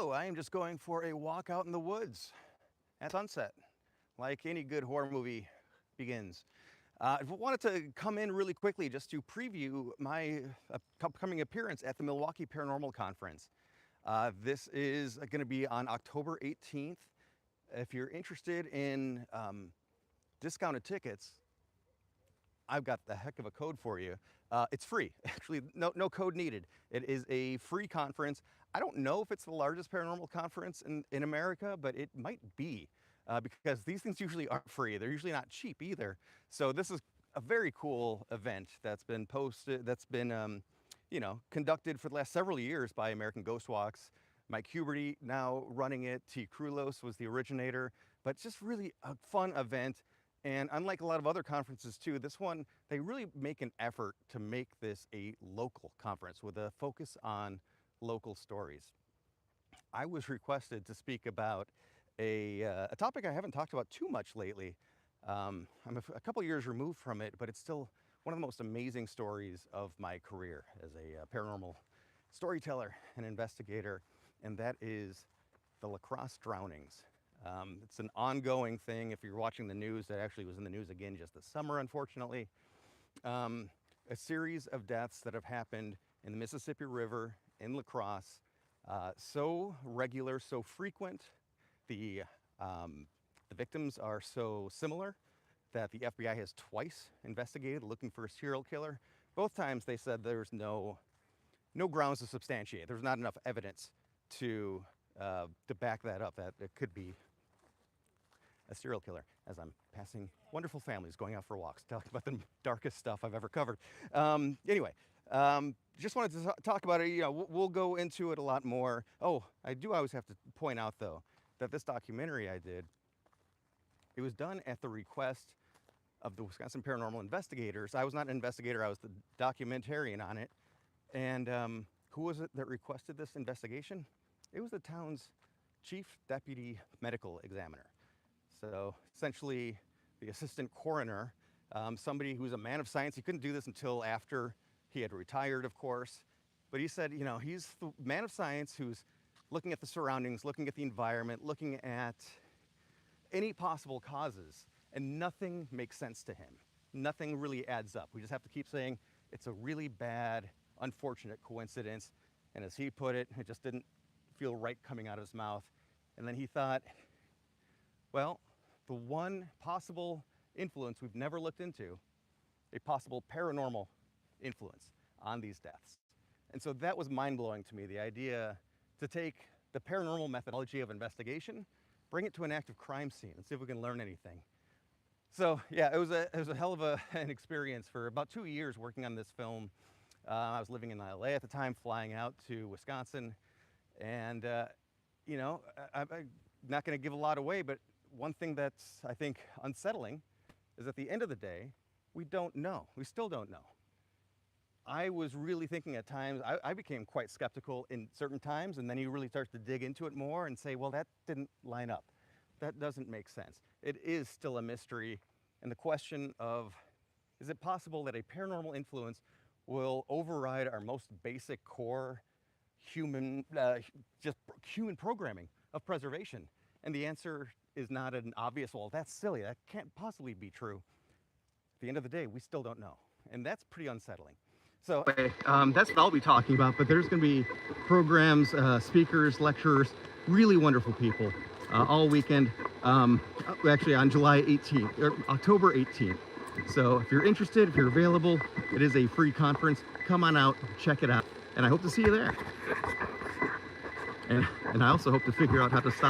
Hello, I am just going for a walk out in the woods at sunset, like any good horror movie begins. I wanted to come in really quickly just to preview my upcoming appearance at the Milwaukee Paranormal Conference. This is going to be on October 18th. If you're interested in discounted tickets, I've got the heck of a code for you. It's free, actually, no code needed. It is a free conference. I don't know if it's the largest paranormal conference in America, but it might be because these things usually aren't free. They're usually not cheap either. So this is a very cool event that's been conducted for the last several years by American Ghost Walks. Mike Huberty now running it. T. Krulos was the originator, but it's just really a fun event. And unlike a lot of other conferences too, this one, they really make an effort to make this a local conference with a focus on local stories. I was requested to speak about a topic I haven't talked about too much lately. I'm a couple years removed from it, but it's still one of the most amazing stories of my career as a paranormal storyteller and investigator, and that is the Crosse Drownings. It's an ongoing thing. If you're watching the news, that actually was in the news again just this summer, unfortunately. A series of deaths that have happened in the Mississippi River in La Crosse, so regular, so frequent. The victims are so similar that the FBI has twice investigated looking for a serial killer. Both times they said there's no grounds to substantiate. There's not enough evidence to back that up, that it could be a serial killer, as I'm passing wonderful families going out for walks, talking about the darkest stuff I've ever covered. Anyway, just wanted to talk about it. We'll go into it a lot more. Oh, I do always have to point out, though, that this documentary I did, it was done at the request of the Wisconsin Paranormal Investigators. I was not an investigator, I was the documentarian on it. And who was it that requested this investigation? It was the town's chief deputy medical examiner. So essentially the assistant coroner, somebody who's a man of science. He couldn't do this until after he had retired, of course. But he said, he's the man of science who's looking at the surroundings, looking at the environment, looking at any possible causes, and nothing makes sense to him. Nothing really adds up. We just have to keep saying it's a really bad, unfortunate coincidence. And as he put it, it just didn't feel right coming out of his mouth. And then he thought, well, the one possible influence we've never looked into, a possible paranormal influence on these deaths. And so that was mind-blowing to me, the idea to take the paranormal methodology of investigation, bring it to an active crime scene and see if we can learn anything. So yeah, it was a hell of an experience. For about 2 years working on this film. I was living in LA at the time, flying out to Wisconsin. And I'm not going to give a lot away, but one thing that's, I think, unsettling is at the end of the day, we don't know. We still don't know. I was really thinking at times, I became quite skeptical in certain times, and then you really start to dig into it more and say, well, that didn't line up. That doesn't make sense. It is still a mystery. And the question of, is it possible that a paranormal influence will override our most basic core human programming of preservation? And the answer is not an obvious, well, that's silly. That can't possibly be true. At the end of the day, we still don't know. And that's pretty unsettling. So that's what I'll be talking about, but there's going to be programs, speakers, lecturers, really wonderful people all weekend, actually on July 18th, or October 18th. So if you're interested, if you're available, it is a free conference. Come on out, check it out, and I hope to see you there. And I also hope to figure out how to stop